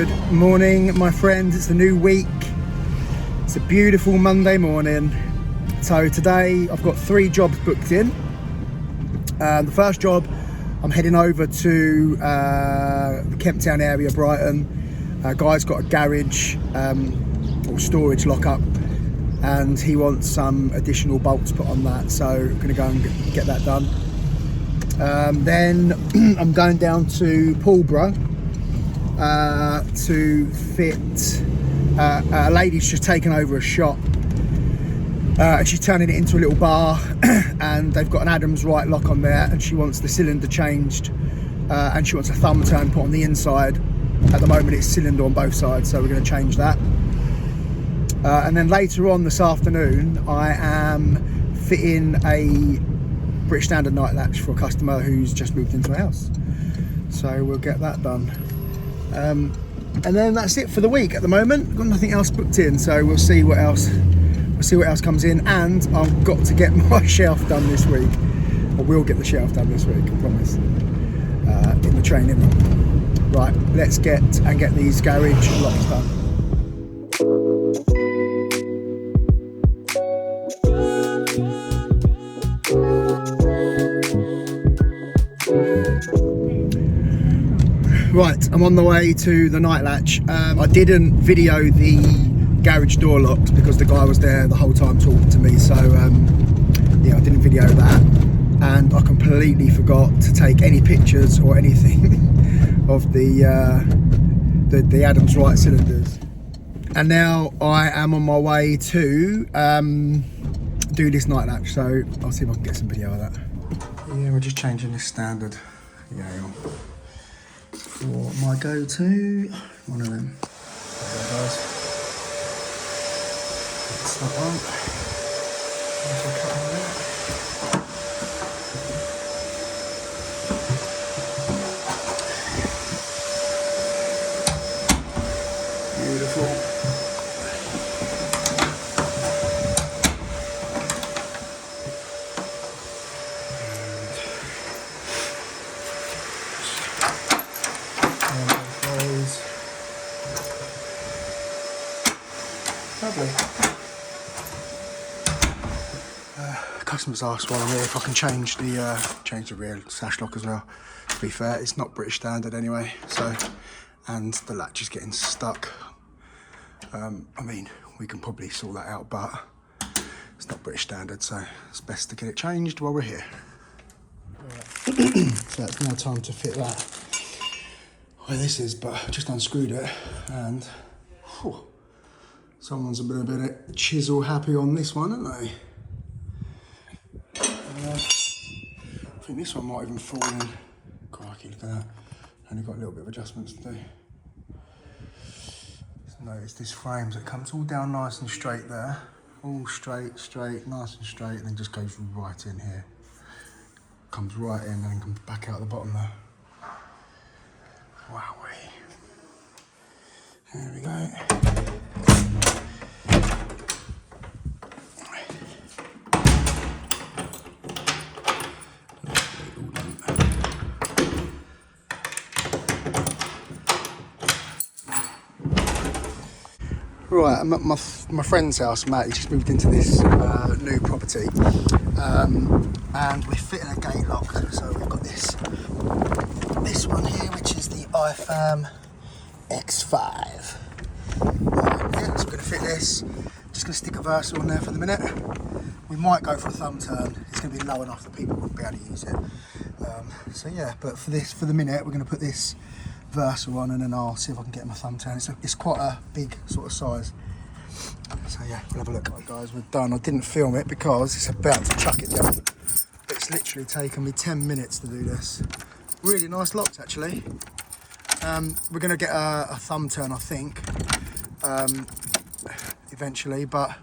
Good morning, my friends. It's a new week. It's a beautiful Monday morning. So today I've got 3 jobs booked in. The first job, I'm heading over to the Kemp Town area, Brighton. Guy's got a garage or storage lockup, and he wants some additional bolts put on that. So I'm going to go and get that done. Then I'm going down to Paulborough to fit. A lady's just taken over a shop, and she's turning it into a little bar, and they've got an Adams right lock on there, and she wants the cylinder changed, and she wants a thumb turn put on the inside. At the moment it's cylinder on both sides, so we're going to change that. And then later on this afternoon I am fitting a British Standard night latch for a customer who's just moved into a house, so we'll get that done. And then that's it for the week at the moment. Got nothing else booked in, so we'll see what else comes in. And I've got to get my shelf done this week. I will get the shelf done this week, I promise, in the training room. Right, let's get these garage locks done. Right, I'm on the way to the night latch. I didn't video the garage door locks because the guy was there the whole time talking to me, so yeah, I didn't video that, and I completely forgot to take any pictures or anything of the Adams right cylinders. And now I am on my way to do this night latch, so I'll see if I can get some video of that. Yeah, we're just changing this standard Yale for my go-to, one of them. There it goes. That's that one. Beautiful. Lovely. Customers asked while I'm here if I can change the rear sash lock as well. To be fair, it's not British Standard anyway, so, and the latch is getting stuck. I mean, we can probably sort that out, but it's not British Standard, so it's best to get it changed while we're here. Right. So it's now time to fit that where this is, but I just unscrewed it, and whew, someone's been a bit chisel happy on this one, haven't they? I think this one might even fall in. Crikey, look at that. Only got a little bit of adjustments to do. Just notice this frame, so it comes all down nice and straight there. All straight, nice and straight, and then just goes right in here. Comes right in and then comes back out the bottom there. Wowee. There we go. Right, I'm at my friend's house, Matt. He's just moved into this new property, and we're fitting a gate lock. So we've got this one here, which is the IFAM X5. Yeah, so we're going to fit this. Just going to stick a Versa on there for the minute. We might go for a thumb turn. It's going to be low enough that people won't be able to use it. So yeah, but for the minute, we're going to put this Versa on, and then I'll see if I can get my thumb turn. It's quite a big sort of size. So yeah, we'll have a look. Right, guys, we're done. I didn't film it because it's about to chuck it down. It's literally taken me 10 minutes to do this. Really nice locks, actually. We're going to get a thumb turn, I think, eventually. But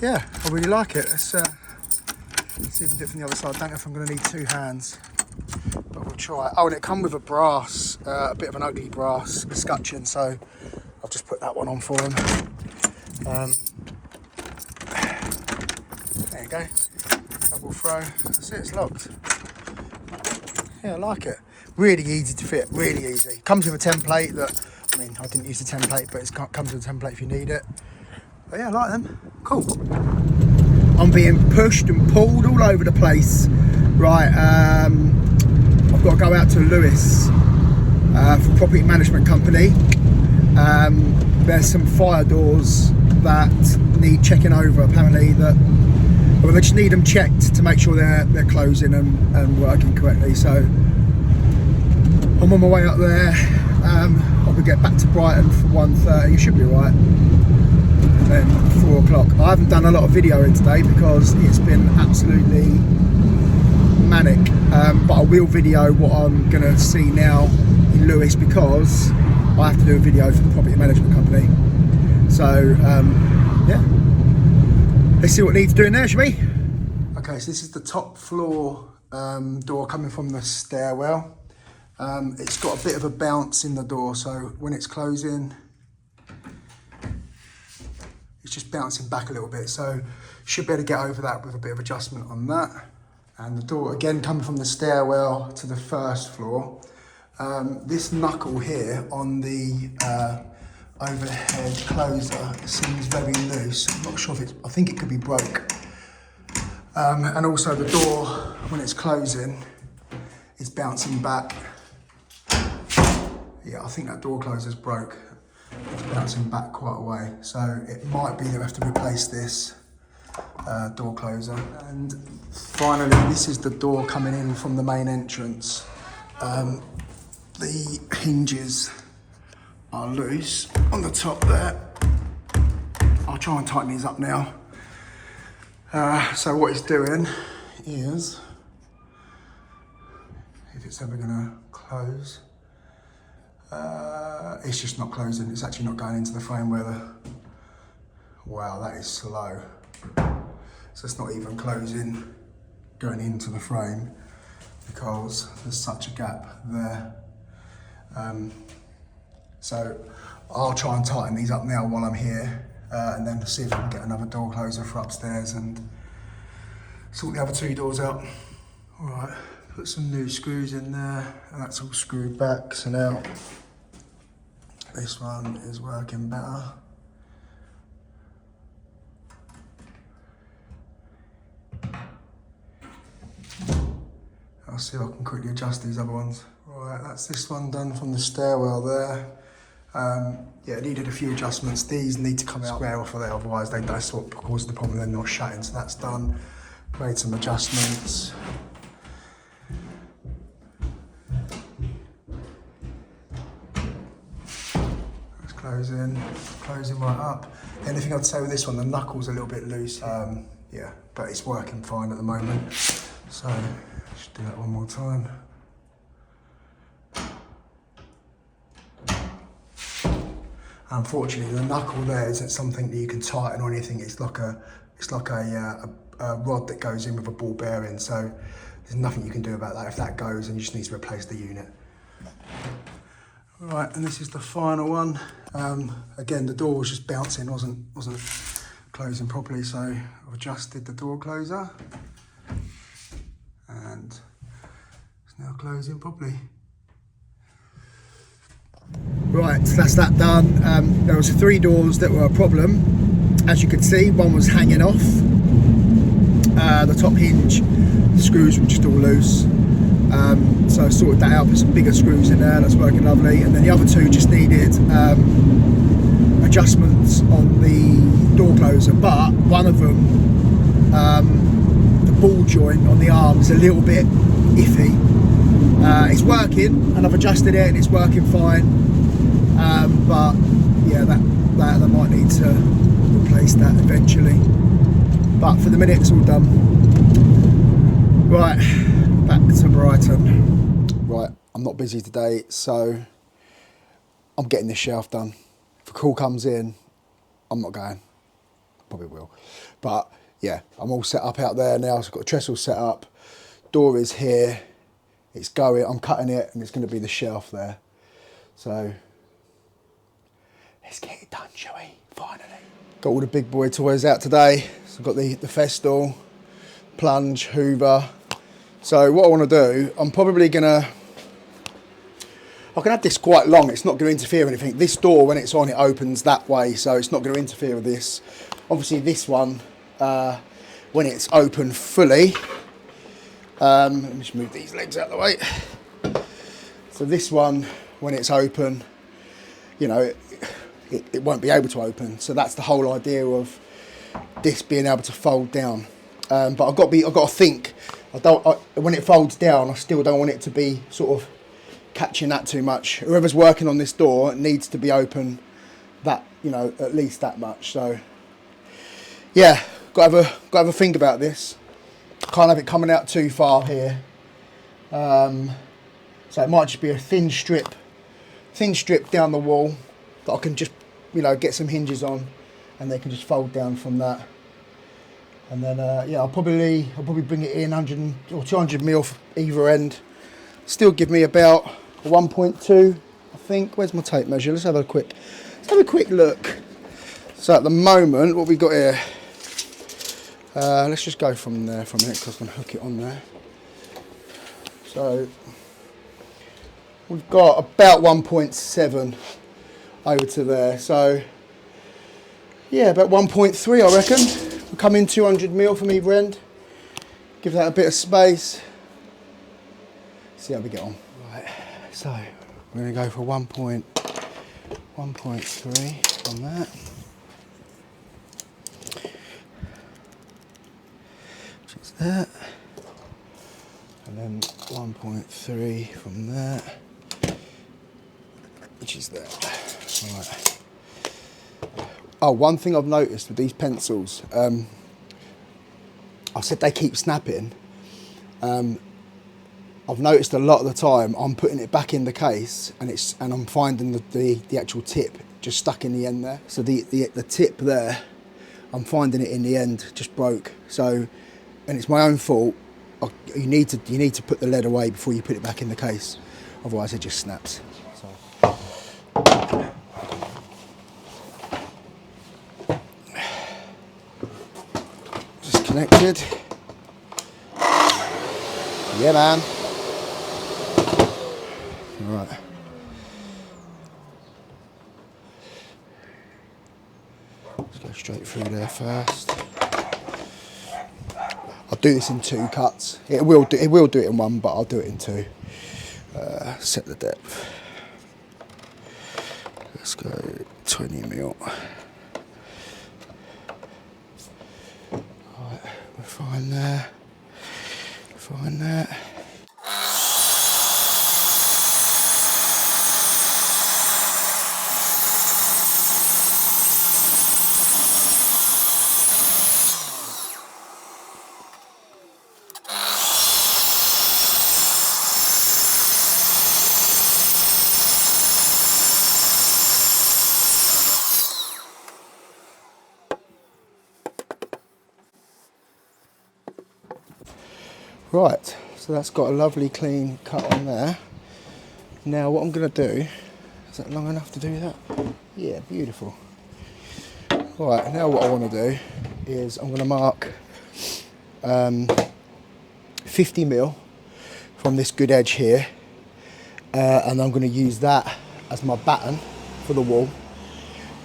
yeah, I really like it. Let's see if we can do it from the other side. I don't know if I'm going to need 2 hands, but we'll try. Oh, and it comes with a brass, a bit of an ugly brass escutcheon, so I've just put that one on for him. There you go, double throw. That's it, it's locked. Yeah, I like it. Really easy to fit, really easy. Comes with a template that I mean, I didn't use the template, but it comes with a template if you need it. But yeah, I like them. Cool. I'm being pushed and pulled all over the place. Right, I've got to go out to Lewis for property management company. There's some fire doors that need checking over. Apparently, they just need them checked to make sure they're closing and working correctly. So I'm on my way up there. I'll get back to Brighton for 1:30. It should be alright. And then 4 o'clock. I haven't done a lot of videoing today because it's been absolutely manic. But I will video what I'm going to see now in Lewis because I have to do a video for the property management company. So yeah, let's see what needs doing there, shall we? Okay, so this is the top floor door coming from the stairwell. It's got a bit of a bounce in the door, so when it's closing, it's just bouncing back a little bit. So should be able to get over that with a bit of adjustment on that. And the door, again, coming from the stairwell to the first floor. This knuckle here on the overhead closer seems very loose. I'm not sure if it's, I think it could be broke. And also the door, when it's closing, is bouncing back. Yeah, I think that door closer's broke. It's bouncing back quite a way. So it might be that we have to replace this door closer. And finally, this is the door coming in from the main entrance. The hinges are loose on the top there. I'll try and tighten these up now. So what it's doing is, if it's ever gonna close, it's just not closing. It's actually not going into the frame where the, wow, that is slow. So it's not even closing, going into the frame because there's such a gap there. So I'll try and tighten these up now while I'm here, and then see if I can get another door closer for upstairs and sort the other two doors out. All right, put some new screws in there, and that's all screwed back. So now this one is working better. I'll see if I can quickly adjust these other ones. Right, that's this one done from the stairwell there. Yeah, it needed a few adjustments. These need to come out square off of there, otherwise that's what caused the problem. They're not shutting, so that's done. Made some adjustments. That's closing right up. The only thing I'd say with this one, the knuckle's a little bit loose. Yeah, but it's working fine at the moment. So, just do that one more time. Unfortunately, the knuckle there isn't something that you can tighten or anything. It's like a rod that goes in with a ball bearing. So there's nothing you can do about that. If that goes, then you just need to replace the unit. All right, and this is the final one. Again, the door was just bouncing, wasn't closing properly. So I've adjusted the door closer, and it's now closing properly. Right, so that's that done. There was 3 doors that were a problem. As you can see, one was hanging off. The top hinge, the screws were just all loose. So I sorted that out, put some bigger screws in there, that's working lovely. And then the other 2 just needed adjustments on the door closer, but one of them, the ball joint on the arm is a little bit iffy. It's working, and I've adjusted it and it's working fine. But yeah, that might need to replace that eventually. But for the minute, it's all done. Right, back to Brighton. Right, I'm not busy today, so I'm getting this shelf done. If a call comes in, I'm not going. Probably will. But yeah, I'm all set up out there now. So I've got a trestle set up. Door is here. It's going. I'm cutting it, and it's going to be the shelf there. So let's get it done, shall we? Finally. Got all the big boy toys out today. So I've got the Festool, plunge, hoover. So what I want to do, I'm probably going to I can have this quite long, it's not going to interfere with anything. This door, when it's on, it opens that way, so it's not going to interfere with this. Obviously this one, when it's open fully, let me just move these legs out of the way. So this one, when it's open, you know, it won't be able to open. So that's the whole idea of this being able to fold down. But I've got to think. When it folds down, I still don't want it to be sort of catching that too much. Whoever's working on this door needs to be open that, you know, at least that much. So yeah, got to have a think about this. Can't have it coming out too far here. So it might just be a thin strip down the wall that I can just, you know, get some hinges on, and they can just fold down from that. And then yeah, I'll probably bring it in 100 or 200 mil either end. Still give me about 1.2, I think. Where's my tape measure? Let's have a quick look. So at the moment, what we got here? Let's just go from there for a minute, because I can hook it on there. So we've got about 1.7 over to there. So yeah, about 1.3, I reckon. We'll come in 200 mil from either end. Give that a bit of space. See how we get on. Right, so we're going to go for 1.3 on that. Which is that. And then 1.3 from that. Which is that. Right. Oh, one thing I've noticed with these pencils, I said they keep snapping. I've noticed a lot of the time I'm putting it back in the case, and I'm finding the actual tip just stuck in the end there. So the tip there, I'm finding it in the end just broke. So, and it's my own fault. You need to put the lead away before you put it back in the case, otherwise it just snaps. So. Just connected. Yeah, man. All right. Let's go straight through there first. I'll do this in 2 cuts. It will do it in 1, but I'll do it in 2. Set the depth. Let's go 20 mil. Alright, we're fine there. Fine there. Right, so that's got a lovely clean cut on there. Now what I'm going to do, is that long enough to do that? Yeah, beautiful. Right, now what I want to do is I'm going to mark 50 mil from this good edge here, and I'm going to use that as my batten for the wall.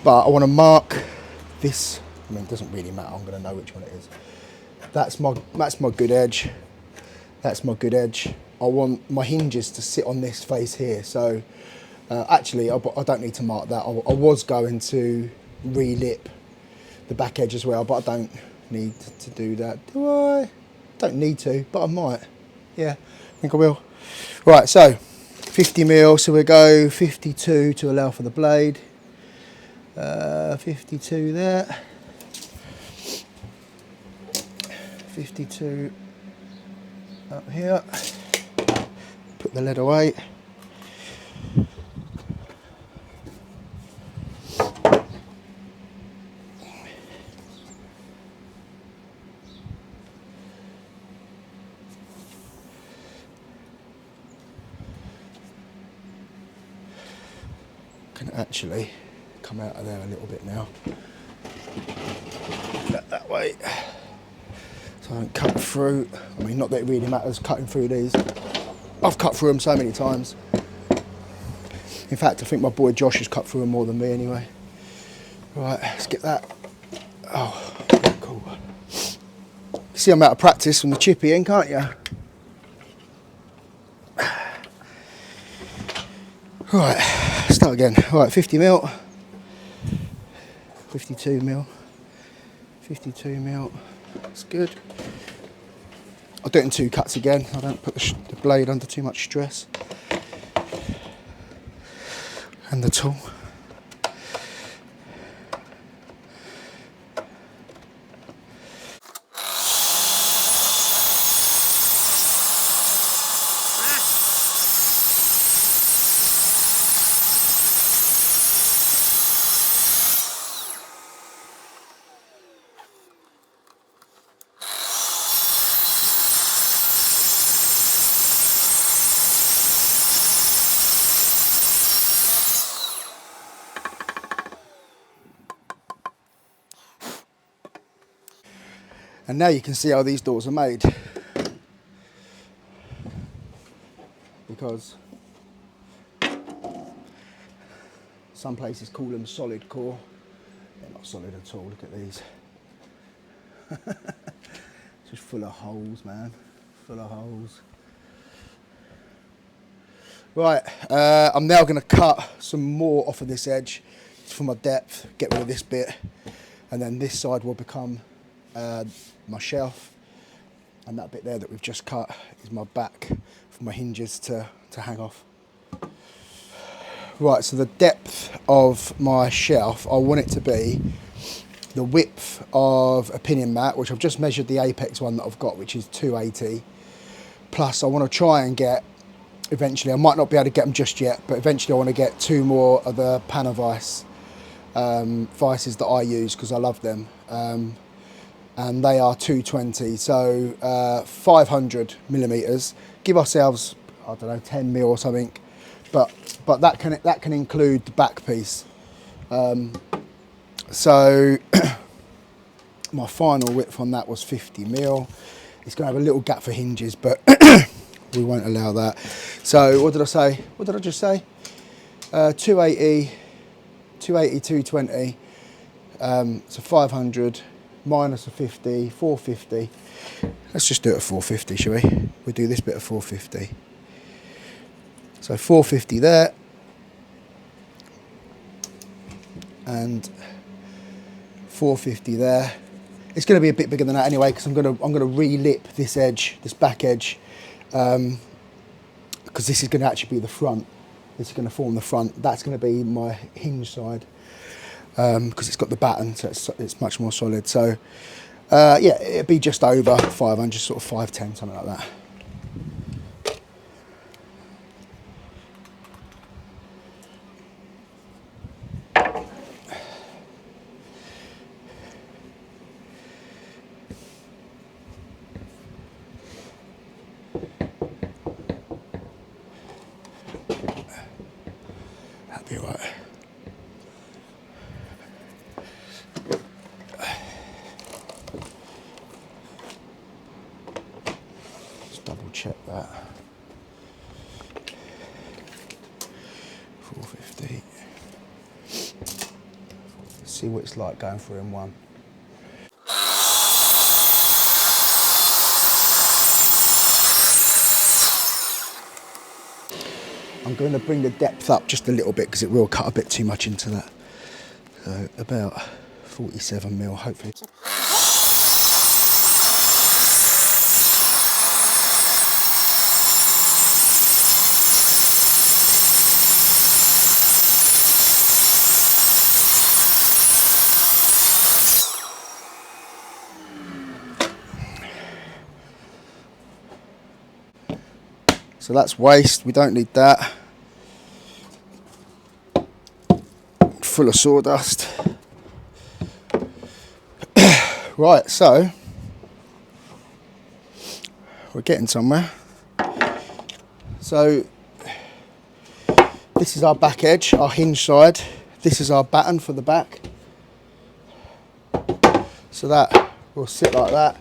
But I want to mark this, I mean it doesn't really matter, I'm going to know which one it is. That's my good edge. That's my good edge. I want my hinges to sit on this face here. So actually, I don't need to mark that. I was going to re-lip the back edge as well, but I don't need to do that. Do I? Don't need to, but I might. Yeah, I think I will. Right, so 50 mil. So we'll go 52 to allow for the blade. 52 there. 52 up here. Put the lead away. Can actually come out of there a little bit now. That way. So I don't cut through. I mean, not that it really matters cutting through these. I've cut through them so many times. In fact, I think my boy Josh has cut through them more than me anyway. Right, let's get that. Oh, cool. See, I'm out of practice from the chippy in, can't you? Right, start again. Right, 50 mil, 52 mil, 52 mil. That's good. I'll do it in 2 cuts again. I don't put the blade under too much stress. And the tool. And now you can see how these doors are made. Because some places call them solid core. They're not solid at all, look at these. Just full of holes, man, full of holes. Right, I'm now going to cut some more off of this edge for my depth, get rid of this bit, and then this side will become my shelf, and that bit there that we've just cut is my back for my hinges to hang off. Right, so the depth of my shelf, I want it to be the width of a pinion mat, which I've just measured the apex one that I've got, which is 280. Plus I want to try and get, eventually, I might not be able to get them just yet, but eventually I want to get 2 more of the panel vices that I use because I love them. And they are 220, so 500 millimeters. Give ourselves, I don't know, 10 mil or something, but that can include the back piece. So my final width on that was 50 mil. It's going to have a little gap for hinges, but we won't allow that. So what did I say? What did I just say? 280, 220. So 500. Minus a 50, 450. Let's just do it at 450, shall we? We'll do this bit at 450. So 450 there. And 450 there. It's going to be a bit bigger than that anyway, because I'm going to re-lip this edge, this back edge, because this is going to actually be the front. This is going to form the front. That's going to be my hinge side. Because it's got the batten, so it's much more solid. So yeah, it'd be just over 500, sort of 510, something like that. That'd be all right. Check that. 450. See what it's like going through M1. I'm going to bring the depth up just a little bit because it will cut a bit too much into that. So about 47 mil, hopefully. So that's waste, we don't need that. Full of sawdust. Right, so we're getting somewhere. So this is our back edge, our hinge side. This is our batten for the back. So that will sit like that.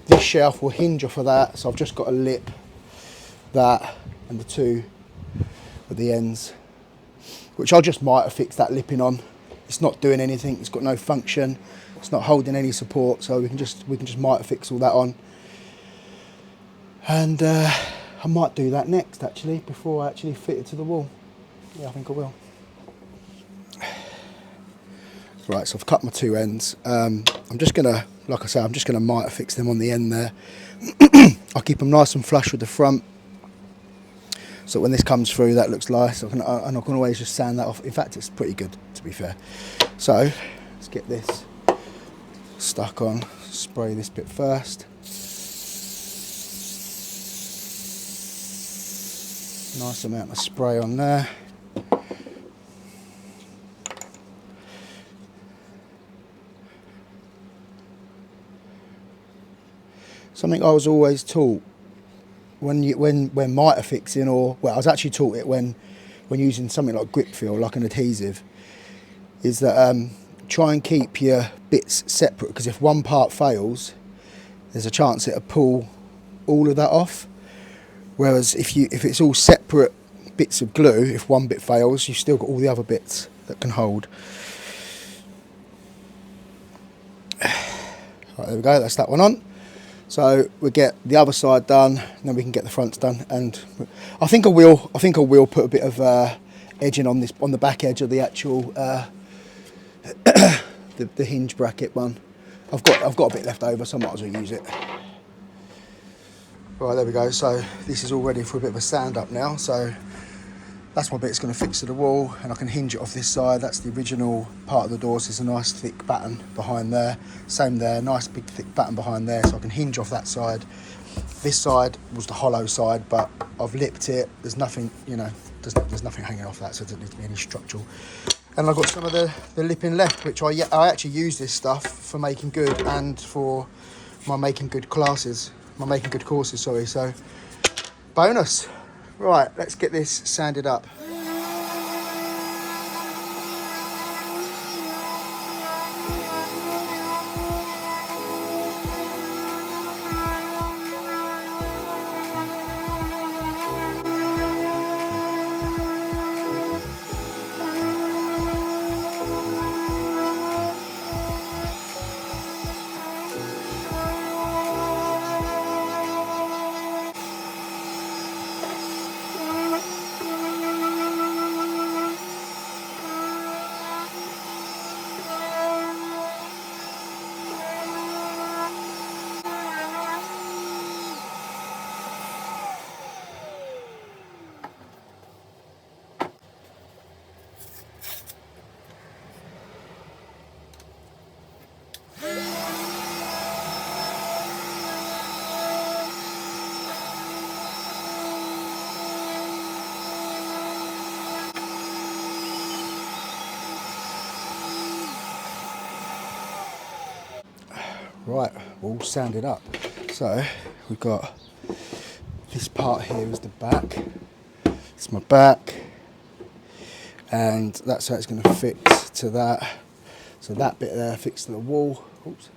This shelf will hinge off of that, so I've just got a lip that and the 2 at the ends which I just mitre fix that lipping on. It's not doing anything, it's got no function, it's not holding any support, so we can just mitre fix all that on. And I might do that next actually, before I actually fit it to the wall. Yeah, I think I will. Right, so I've cut my two ends. I'm just gonna, like I say, I'm just gonna mitre fix them on the end there. I'll keep them nice and flush with the front, so when this comes through, that looks nice. And I can always just sand that off. In fact, it's pretty good, to be fair. So let's get this stuck on. Spray this bit first. Nice amount of spray on there. Something I was always taught when mitre fixing, or well, I was actually taught it when using something like grip feel, like an adhesive, is that try and keep your bits separate, because if one part fails, there's a chance it'll pull all of that off. Whereas if it's all separate bits of glue, if one bit fails, you've still got all the other bits that can hold. Right, there we go. That's that one on. So we'll get the other side done, and then we can get the fronts done. And I think I will put a bit of edging on the back edge of the actual the hinge bracket one. I've got a bit left over, so I might as well use it. Right, there we go. So this is all ready for a bit of a sand up now. So that's my bit. It's going to fix to the wall, and I can hinge it off this side. That's the original part of the door. So there's a nice thick batten behind there. Same there, nice big thick batten behind there. So I can hinge off that side. This side was the hollow side, but I've lipped it. There's nothing, you know, there's nothing hanging off that, so there doesn't need to be any structural. And I've got some of the lipping left, which I actually use this stuff for making good and for my making good classes. My making good courses, sorry. So bonus. Right, let's get this sanded up. Right, all sanded up. So we've got this part here is the back. It's my back, and that's how it's going to fix to that. So that bit there fixed to the wall. Oops.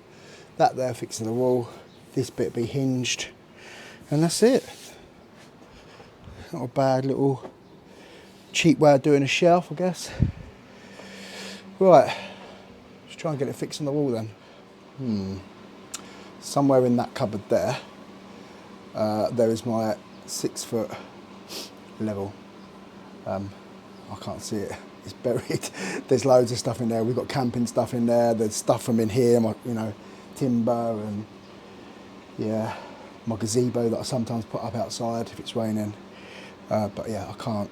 That there fixed to the wall. This bit be hinged, and that's it. Not a bad little cheap way of doing a shelf, I guess. Right, let's try and get it fixed on the wall then. Somewhere in that cupboard there, there is my 6 foot level. I can't see it, it's buried. There's loads of stuff in there. We've got camping stuff in there. There's stuff from in here, my, you know, timber, and yeah, my gazebo that I sometimes put up outside if it's raining. But yeah, I can't.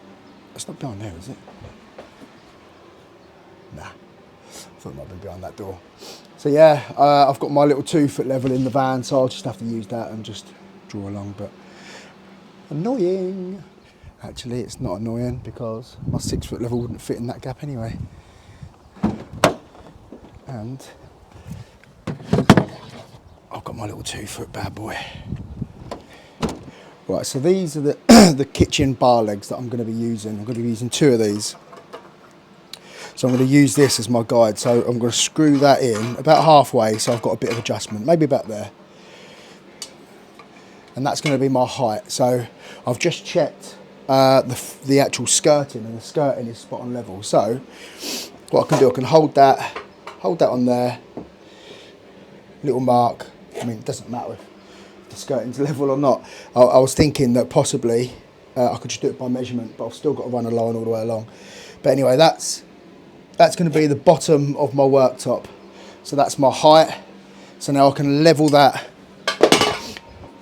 It's not behind there, is it? Nah, I thought it might be behind that door. So yeah, I've got my little 2 foot level in the van, so I'll just have to use that and just draw along. But annoying. Actually, it's not annoying because my 6 foot level wouldn't fit in that gap anyway. And I've got my little 2 foot bad boy. Right, so these are the the kitchen bar legs that I'm going to be using. I'm going to be using 2 of these. So I'm going to use this as my guide. So I'm going to screw that in about halfway, so I've got a bit of adjustment, maybe about there. And that's going to be my height. So I've just checked the actual skirting, and the skirting is spot on level. So what I can do, I can hold that on there, little mark. I mean, it doesn't matter if the skirting's level or not. I was thinking that possibly I could just do it by measurement, but I've still got to run a line all the way along. But anyway, that's going to be the bottom of my worktop. So that's my height. So now I can level that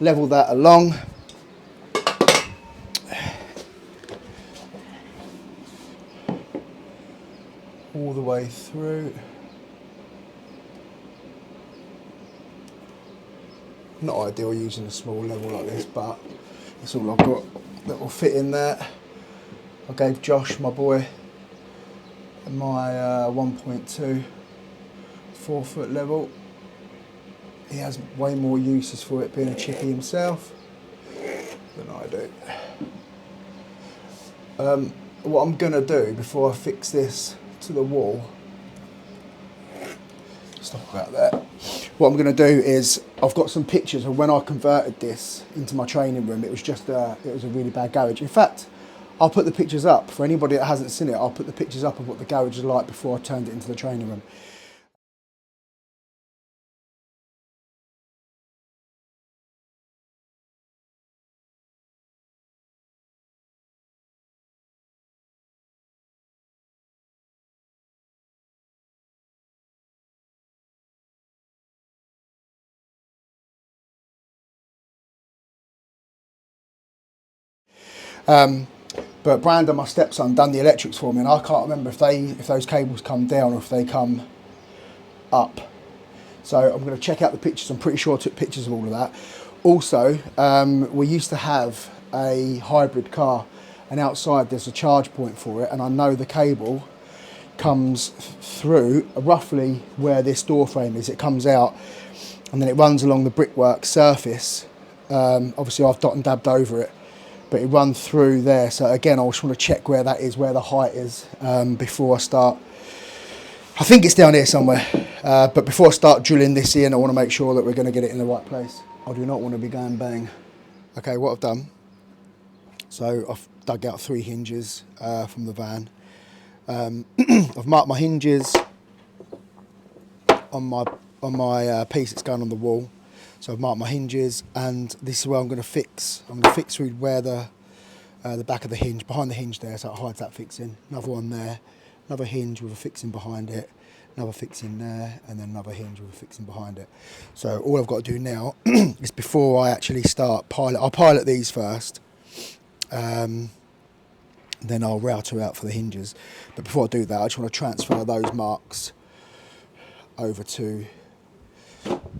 along. All the way through. Not ideal using a small level like this, but that's all I've got that will fit in there. I gave Josh, my boy, my 1.2 4-foot level. He has way more uses for it, being a chippy himself, than I do. What I'm going to do before I fix this to the wall, stop about that. What I'm going to do is, I've got some pictures of when I converted this into my training room. It was just it was a really bad garage. In fact, I'll put the pictures up for anybody that hasn't seen it. I'll put the pictures up of what the garage was like before I turned it into the training room. But Brandon, my stepson, done the electrics for me, and I can't remember if those cables come down or if they come up. So I'm going to check out the pictures. I'm pretty sure I took pictures of all of that. Also, we used to have a hybrid car, and outside there's a charge point for it, and I know the cable comes through roughly where this door frame is. It comes out and then it runs along the brickwork surface. Obviously I've dot and dabbed over it, but it runs through there. So again, I just want to check where that is, where the height is, before I start. I think it's down here somewhere, but before I start drilling this in, I want to make sure that we're going to get it in the right place. I do not want to be going bang. Okay, what I've done, so I've dug out 3 hinges from the van. I've marked my hinges on my piece that's going on the wall. So I've marked my hinges, and this is where I'm going to fix. I'm going to fix through where the back of the hinge, behind the hinge there, so it hides that fixing. Another one there, another hinge with a fixing behind it, another fixing there, and then another hinge with a fixing behind it. So all I've got to do now is, before I actually start I'll pilot these first. Then I'll router out for the hinges. But before I do that, I just want to transfer those marks over to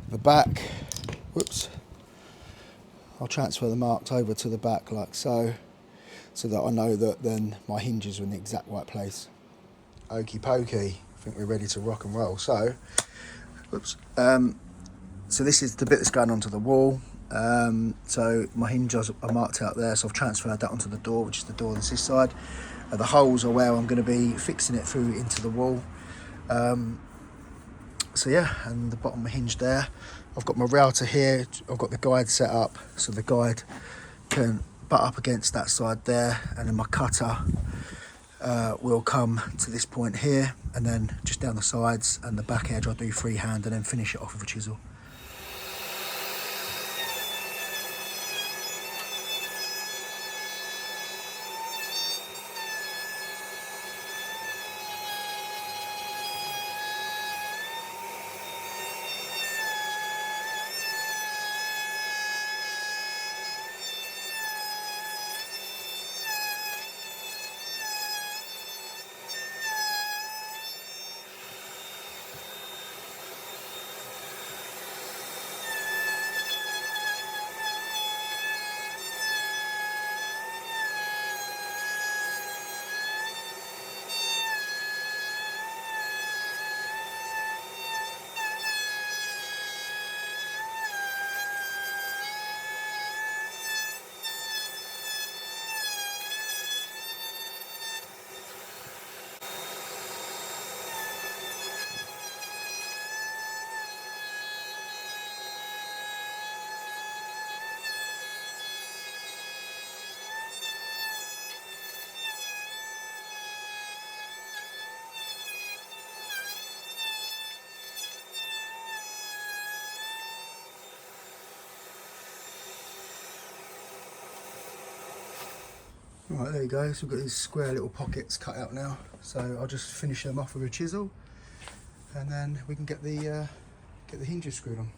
the back. Whoops. I'll transfer the marks over to the back like so, so that I know that then my hinges are in the exact right place. Okie pokey, I think we're ready to rock and roll. So, whoops. So this is the bit that's going onto the wall. So my hinges are marked out there, so I've transferred that onto the door, which is the door that's this side. The holes are where I'm going to be fixing it through into the wall. So yeah, and the bottom hinge there. I've got my router here, I've got the guide set up, so the guide can butt up against that side there, and then my cutter will come to this point here, and then just down the sides and the back edge I'll do freehand and then finish it off with a chisel. Right, there you go. So we've got these square little pockets cut out now. So I'll just finish them off with a chisel, and then we can get the hinges screwed on.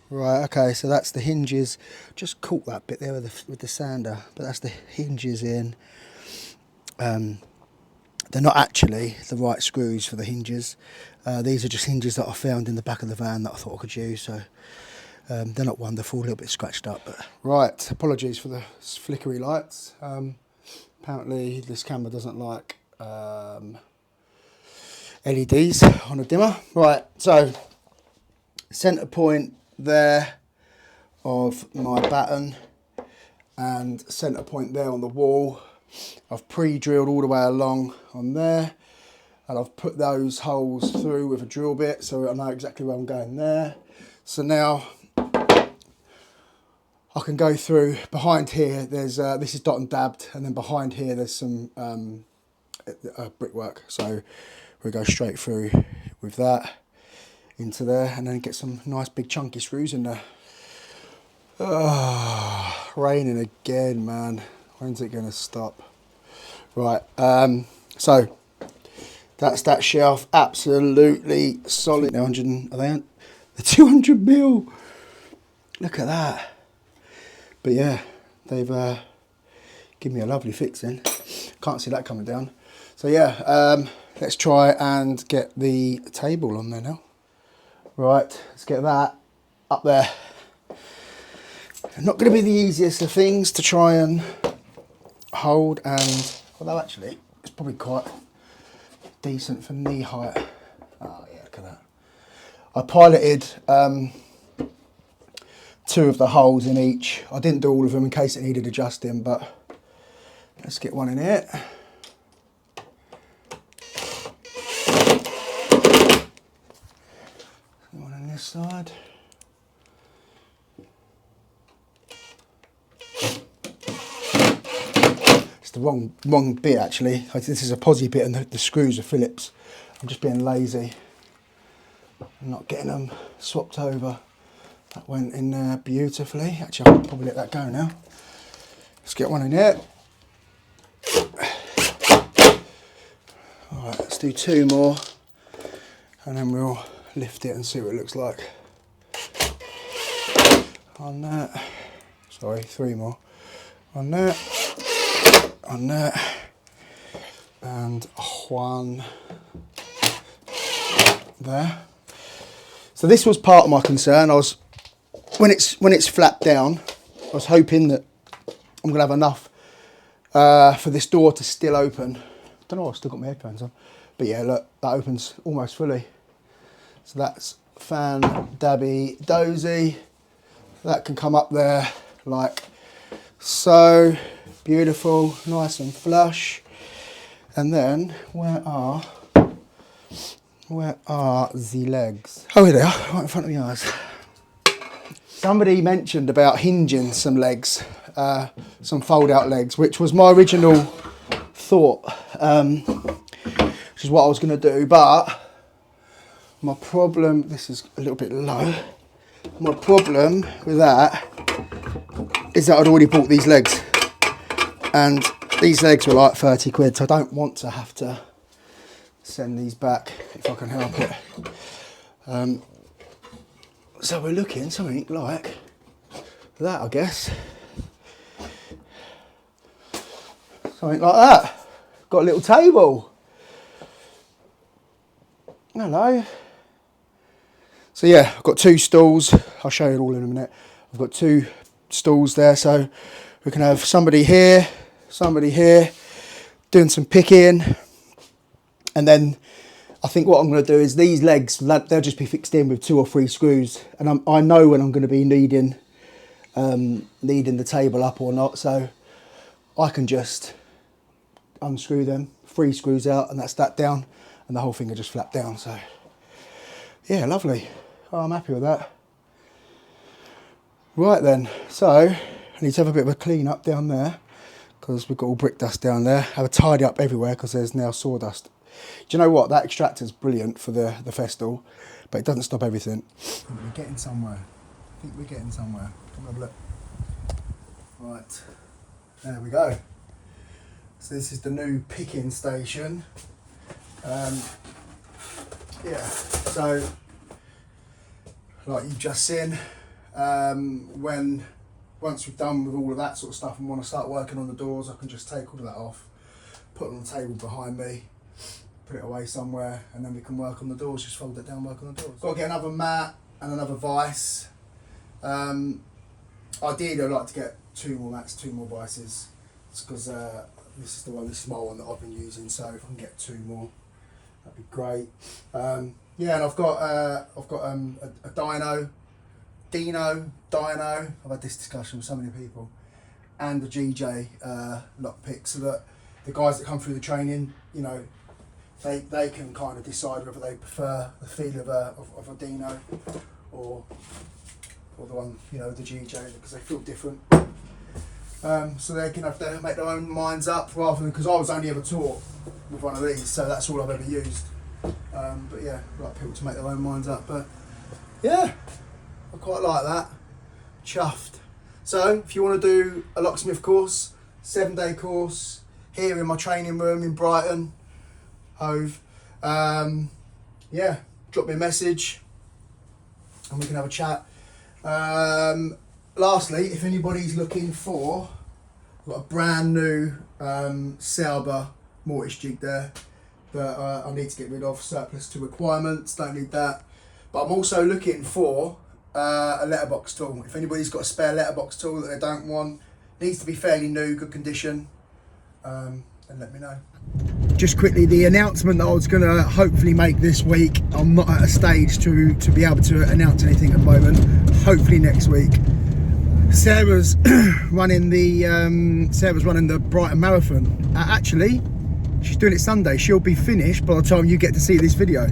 Right, okay, so that's the hinges. Just caught that bit there with the sander, but that's the hinges in. They're not actually the right screws for the hinges. These are just hinges that I found in the back of the van that I thought I could use, so they're not wonderful, a little bit scratched up. But... Right, apologies for the flickery lights. Apparently this camera doesn't like LEDs on a dimmer. Right, so centre point there of my batten and centre point there on the wall. I've pre-drilled all the way along on there, and I've put those holes through with a drill bit so I know exactly where I'm going there. So now I can go through behind here. There's this is dot and dabbed, and then behind here there's some brickwork, so we'll go straight through with that into there and then get some nice big chunky screws in there. Oh, raining again, man. When's it gonna stop? Right, so that's that shelf, absolutely solid. 100, are they the 200 mil? Look at that. But yeah, they've given me a lovely fixing. Can't see that coming down. So yeah, let's try and get the table on there now. Right, let's get that up there. Not going to be the easiest of things to try and hold, and although actually it's probably quite decent for knee height. Oh yeah, look at that. I piloted 2 of the holes in each. I didn't do all of them in case it needed adjusting, but let's get one in here. One on this side. It's the wrong bit actually. This is a posi bit and the screws are Phillips. I'm just being lazy. I'm not getting them swapped over. That went in there beautifully. Actually, I can probably let that go now. Let's get one in here. Alright, let's do 2 more and then we'll lift it and see what it looks like. On that. Sorry, 3 more. On that. On that. And 1 there. So this was part of my concern. I was when it's flapped down, I was hoping that I'm gonna have enough for this door to still open. I don't know, I've still got my headphones on. But yeah, look, that opens almost fully. So that's fan dabby dozy. That can come up there like so. Beautiful, nice and flush. And then where are the legs? Oh, here they are, right in front of my eyes. Somebody mentioned about hinging some legs, some fold-out legs, which was my original thought, which is what I was going to do. But my problem, this is a little bit low. My problem with that is that I'd already bought these legs, and these legs were like 30 quid, so I don't want to have to send these back if I can help it. So we're looking something like that, I guess. Something like that. Got a little table. Hello. So yeah, I've got 2 stools. I'll show you it all in a minute. I've got 2 stools there, so we can have somebody here, doing some picking. And then I think what I'm going to do is these legs, they'll just be fixed in with 2 or 3 screws. And I know when I'm going to be needing the table up or not. So I can just unscrew them, 3 screws out, and that's that down. And the whole thing will just flap down. So yeah, lovely. Oh, I'm happy with that. Right then, so I need to have a bit of a clean up down there because we've got all brick dust down there. Have a tidy up everywhere because there's now sawdust. Do you know what? That extractor's brilliant for the Festool, but it doesn't stop everything. We're getting somewhere. I think we're getting somewhere. Come have a look. Right, there we go. So this is the new picking station. Yeah, so like you've just seen, once we've done with all of that sort of stuff and want to start working on the doors, I can just take all of that off, put it on the table behind me, put it away somewhere, and then we can work on the doors, just fold it down, work on the doors. Got to get another mat and another vise. Ideally I'd like to get 2 more mats, 2 more vices. It's because this is the one, the small one that I've been using, so if I can get 2 more, that'd be great. Yeah, and I've got a Dino. I've had this discussion with so many people, and the GJ lockpick, so that the guys that come through the training, you know, they can kind of decide whether they prefer the feel of a Dino or the one, you know, the GJ, because they feel different. So they can have to make their own minds up, rather than, because I was only ever taught with one of these, so that's all I've ever used. But yeah, I'd like people to make their own minds up. But yeah, I quite like that. Chuffed. So if you want to do a locksmith course, 7-day course here in my training room in Brighton Hove, yeah, drop me a message and we can have a chat. Lastly, if anybody's looking for, I've got a brand new Sauber mortise jig there that I need to get rid of, surplus to requirements, don't need that. But I'm also looking for a letterbox tool. If anybody's got a spare letterbox tool that they don't want, needs to be fairly new, good condition, then let me know. Just quickly, the announcement that I was going to hopefully make this week, I'm not at a stage to be able to announce anything at the moment. Hopefully next week. Sarah's running the Brighton Marathon. Actually, she's doing it Sunday. She'll be finished by the time you get to see this video.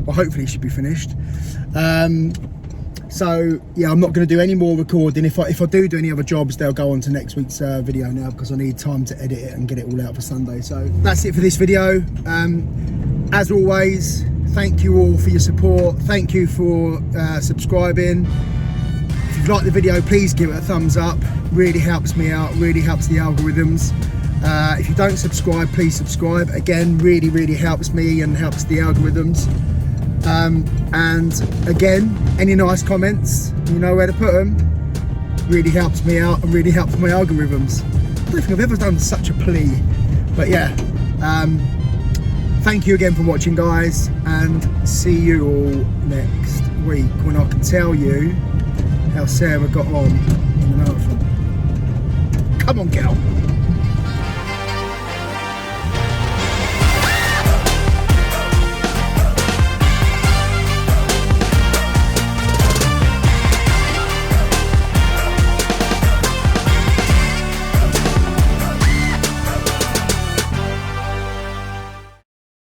Well, hopefully she'll be finished. So yeah, I'm not going to do any more recording. If I do any other jobs, they'll go on to next week's video now, because I need time to edit it and get it all out for Sunday. So that's it for this video. As always, thank you all for your support. Thank you for subscribing. If you've liked the video, please give it a thumbs up. Really helps me out, really helps the algorithms. If you don't subscribe, please subscribe. Again, really helps me and helps the algorithms. And again, any nice comments, you know where to put them. Really helps me out and really helps my algorithms. I don't think I've ever done such a plea, but yeah. Thank you again for watching, guys, and see you all next week when I can tell you how Sarah got on in the marathon. Come on, girl.